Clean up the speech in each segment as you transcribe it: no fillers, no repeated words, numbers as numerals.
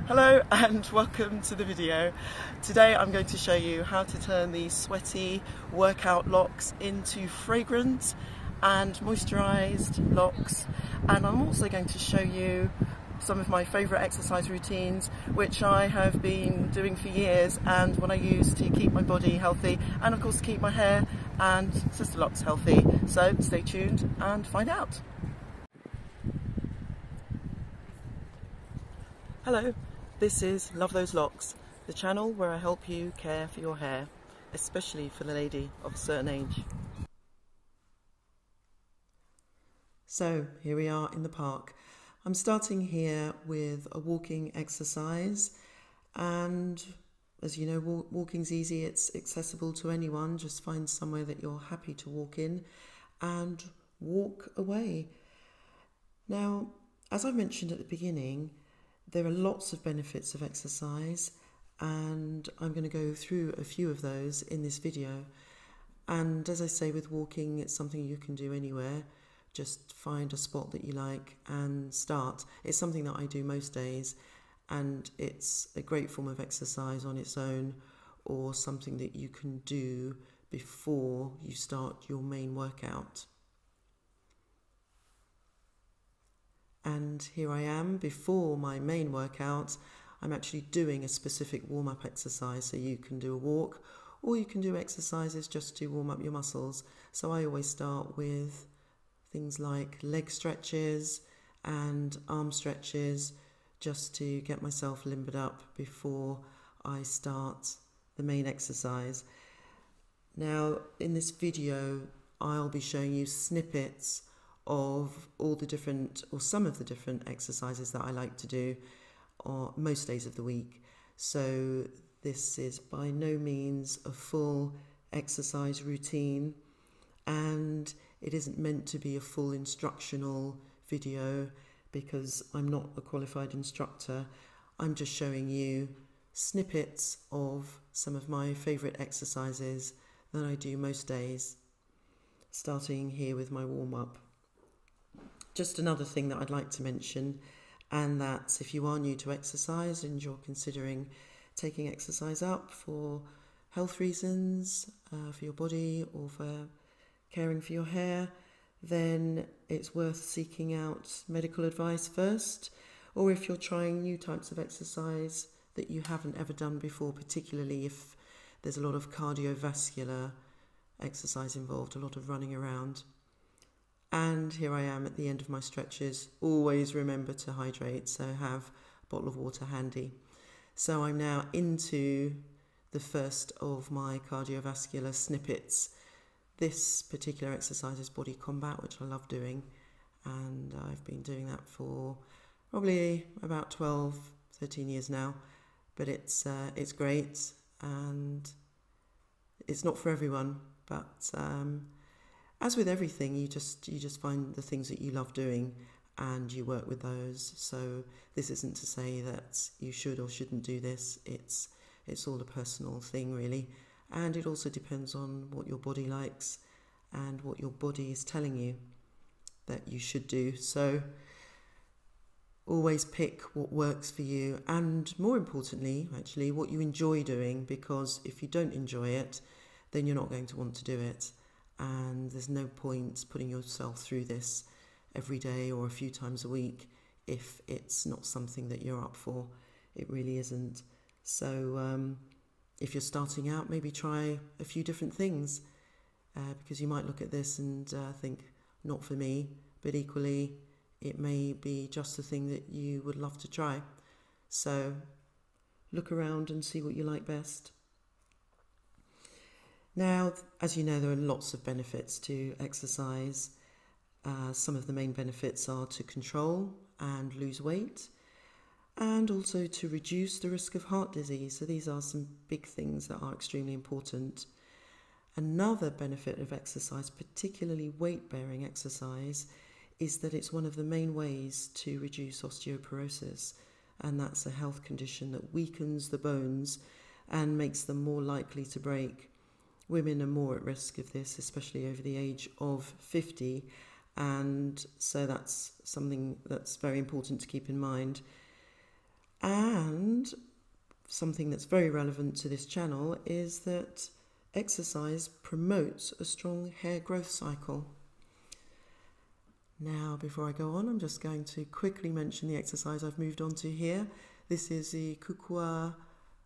Hello and welcome to the video. Today I'm going to show you how to turn these sweaty workout locks into fragrant and moisturised locks, and I'm also going to show you some of my favourite exercise routines which I have been doing for years and what I use to keep my body healthy and of course to keep my hair and Sisterlocks healthy. So stay tuned and find out. Hello. This is Love Those Locks, the channel where I help you care for your hair, especially for the lady of a certain age. So here we are in the park. I'm starting here with a walking exercise, and as you know, walking's easy, it's accessible to anyone. Just find somewhere that you're happy to walk in and walk away. Now, as I mentioned at the beginning, there are lots of benefits of exercise, and I'm going to go through a few of those in this video. And as I say, with walking, it's something you can do anywhere. Just find a spot that you like and start. It's something that I do most days, and it's a great form of exercise on its own, or something that you can do before you start your main workout. And here I am before my main workout. I'm actually doing a specific warm-up exercise, so you can do a walk or you can do exercises just to warm up your muscles. So I always start with things like leg stretches and arm stretches, just to get myself limbered up before I start the main exercise. Now in this video I'll be showing you snippets of all the different, or some of the different exercises that I like to do on most days of the week. So this is by no means a full exercise routine, and it isn't meant to be a full instructional video because I'm not a qualified instructor. I'm just showing you snippets of some of my favourite exercises that I do most days, starting here with my warm-up. Just another thing that I'd like to mention, and that's if you are new to exercise and you're considering taking exercise up for health reasons, for your body or for caring for your hair, then it's worth seeking out medical advice first. Or if you're trying new types of exercise that you haven't ever done before, particularly if there's a lot of cardiovascular exercise involved, a lot of running around. And here I am at the end of my stretches. Always remember to hydrate, so have a bottle of water handy. So I'm now into the first of my cardiovascular snippets. This particular exercise is body combat, which I love doing, and I've been doing that for probably about 12, 13 years now. But it's great, and it's not for everyone, but as with everything, you just find the things that you love doing and you work with those. So this isn't to say that you should or shouldn't do this. It's all a personal thing, really. And it also depends on what your body likes and what your body is telling you that you should do. So always pick what works for you, and more importantly, actually, what you enjoy doing, because if you don't enjoy it, then you're not going to want to do it. And there's no point putting yourself through this every day or a few times a week if it's not something that you're up for. It really isn't. So if you're starting out, maybe try a few different things, because you might look at this and think, not for me, but equally it may be just the thing that you would love to try. So look around and see what you like best. Now, as you know, there are lots of benefits to exercise. Some of the main benefits are to control and lose weight, and also to reduce the risk of heart disease. So these are some big things that are extremely important. Another benefit of exercise, particularly weight-bearing exercise, is that it's one of the main ways to reduce osteoporosis, and that's a health condition that weakens the bones and makes them more likely to break. Women are more at risk of this, especially over the age of 50, and so that's something that's very important to keep in mind. And something that's very relevant to this channel is that exercise promotes a strong hair growth cycle. Now, before I go on, I'm just going to quickly mention the exercise I've moved on to here. This is the Kukwa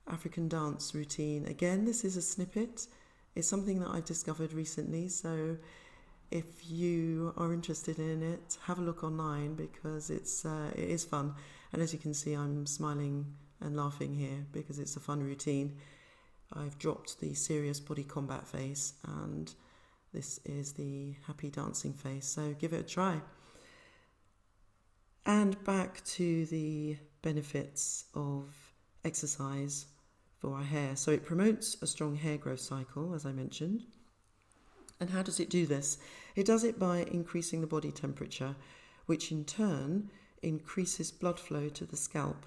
African dance routine. Again, this is a snippet. It's something that I've discovered recently, so if you are interested in it, have a look online because it is fun. And as you can see, I'm smiling and laughing here because it's a fun routine. I've dropped the serious body combat face and this is the happy dancing face, so give it a try. And back to the benefits of exercise for our hair. So it promotes a strong hair growth cycle, as I mentioned. And how does it do this? It does it by increasing the body temperature, which in turn increases blood flow to the scalp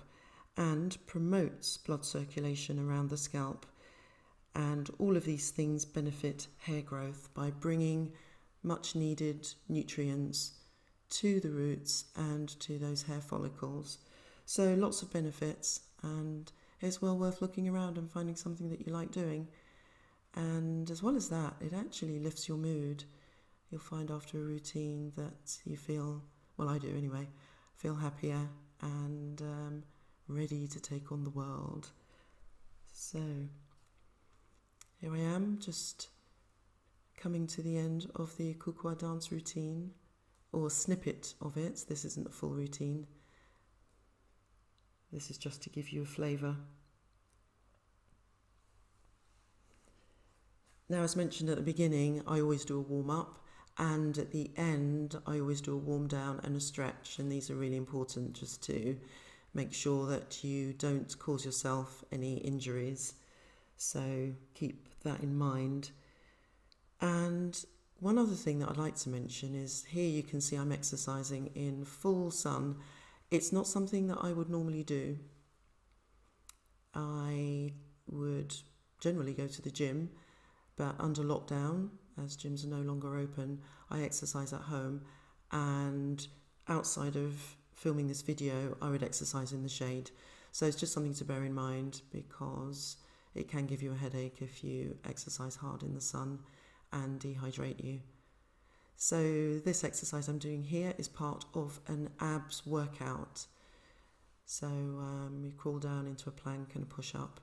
and promotes blood circulation around the scalp. And all of these things benefit hair growth by bringing much needed nutrients to the roots and to those hair follicles. So lots of benefits, and it's well worth looking around and finding something that you like doing. And as well as that, it actually lifts your mood. You'll find after a routine that you feel, well, I do anyway, feel happier and ready to take on the world. So here I am, just coming to the end of the Kukwa dance routine, or snippet of it. This isn't the full routine. This is just to give you a flavour. Now, as mentioned at the beginning, I always do a warm-up, and at the end, I always do a warm-down and a stretch, and these are really important just to make sure that you don't cause yourself any injuries. So keep that in mind. And one other thing that I'd like to mention is here you can see I'm exercising in full sun. It's not something that I would normally do. I would generally go to the gym, but under lockdown, as gyms are no longer open, I exercise at home, and outside of filming this video, I would exercise in the shade. So it's just something to bear in mind because it can give you a headache if you exercise hard in the sun and dehydrate you. So this exercise I'm doing here is part of an abs workout. So you crawl down into a plank and a push-up.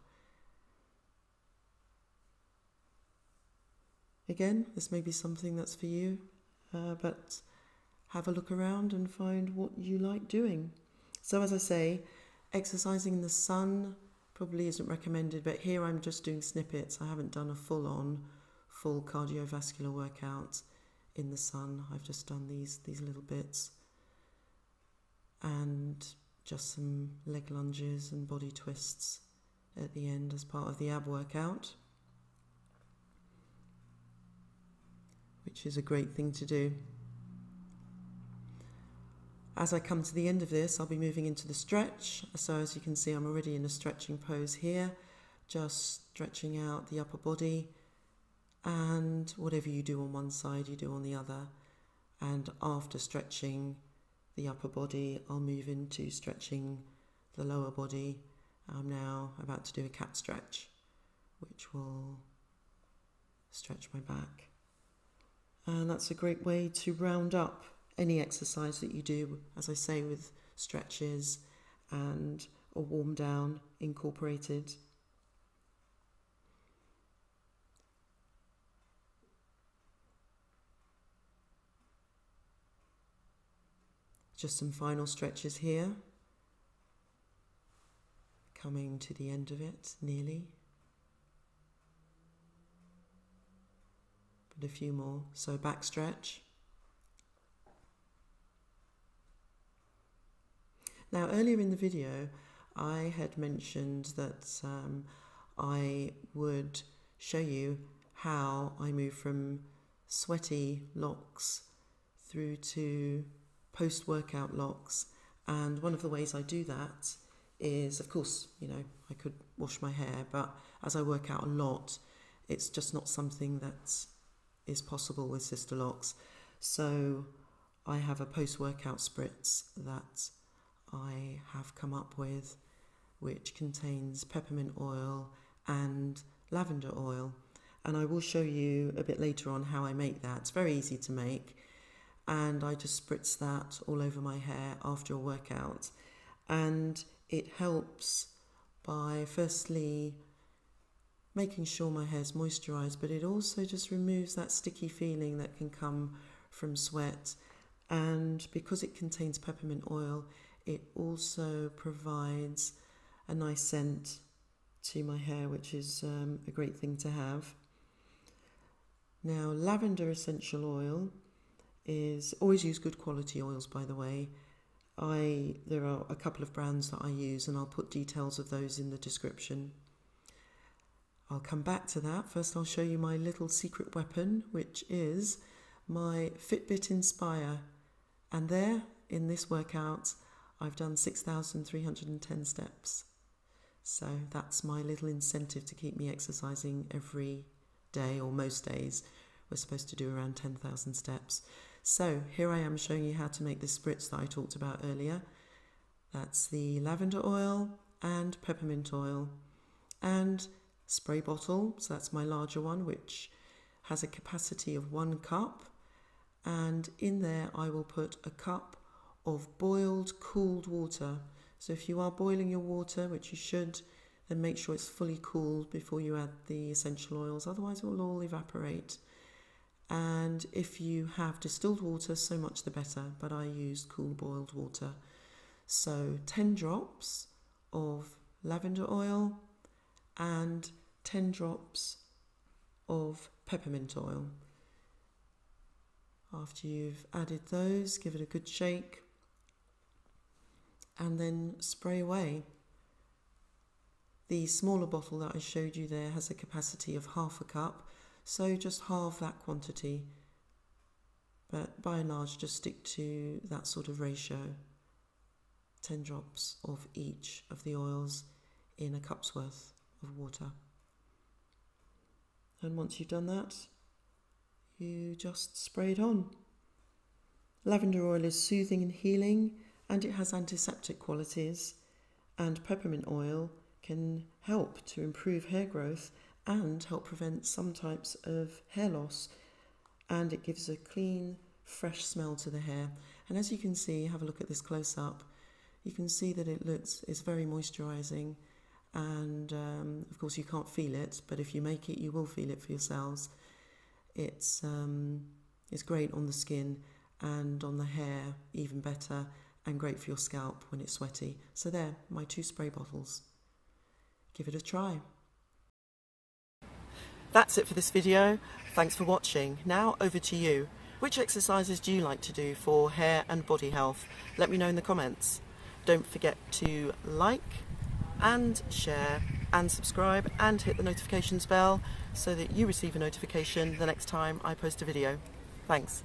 Again, this may be something that's for you, but have a look around and find what you like doing. So as I say, exercising in the sun probably isn't recommended, but here I'm just doing snippets. I haven't done a full cardiovascular workout in the sun. I've just done these little bits and just some leg lunges and body twists at the end as part of the ab workout, which is a great thing to do. As I come to the end of this, I'll be moving into the stretch. So as you can see, I'm already in a stretching pose here, just stretching out the upper body, and whatever you do on one side, you do on the other. And after stretching the upper body, I'll move into stretching the lower body. I'm now about to do a cat stretch, which will stretch my back. And that's a great way to round up any exercise that you do, as I say, with stretches and a warm down incorporated. Just some final stretches here. Coming to the end of it, nearly. But a few more. So back stretch. Now, earlier in the video, I had mentioned that I would show you how I move from sweaty locks through to post-workout locks. And one of the ways I do that is, of course, you know, I could wash my hair, but as I work out a lot, it's just not something that is possible with Sisterlocks. So I have a post-workout spritz that I have come up with, which contains peppermint oil and lavender oil. And I will show you a bit later on how I make that. It's very easy to make, and I just spritz that all over my hair after a workout. And it helps by firstly making sure my hair's moisturised, but it also just removes that sticky feeling that can come from sweat. And because it contains peppermint oil, it also provides a nice scent to my hair, which is a great thing to have. Now, lavender essential oil is, always use good quality oils, by the way. There are a couple of brands that I use, and I'll put details of those in the description. I'll come back to that. First, I'll show you my little secret weapon, which is my Fitbit Inspire. And there, in this workout, I've done 6,310 steps. So that's my little incentive to keep me exercising every day, or most days. We're supposed to do around 10,000 steps. So here I am showing you how to make this spritz that I talked about earlier. That's the lavender oil and peppermint oil and spray bottle. So that's my larger one, which has a capacity of 1 cup. And in there I will put a cup of boiled cooled water. So if you are boiling your water, which you should, then make sure it's fully cooled before you add the essential oils, otherwise it will all evaporate. And if you have distilled water, so much the better, but I use cool boiled water. So 10 drops of lavender oil and 10 drops of peppermint oil. After you've added those, give it a good shake and then spray away. The smaller bottle that I showed you there has a capacity of ½ a cup, so just halve that quantity. But by and large, just stick to that sort of ratio. 10 drops of each of the oils in a cup's worth of water. And once you've done that, you just spray it on. Lavender oil is soothing and healing, and it has antiseptic qualities, and peppermint oil can help to improve hair growth and help prevent some types of hair loss, and it gives a clean, fresh smell to the hair. And as you can see, have a look at this close up, you can see that it's very moisturizing, and of course you can't feel it, but if you make it you will feel it for yourselves. It's great on the skin and on the hair, even better, and great for your scalp when it's sweaty. So there, my 2 spray bottles. Give it a try. That's it for this video. Thanks for watching. Now over to you. Which exercises do you like to do for hair and body health? Let me know in the comments. Don't forget to like and share and subscribe and hit the notifications bell so that you receive a notification the next time I post a video. Thanks.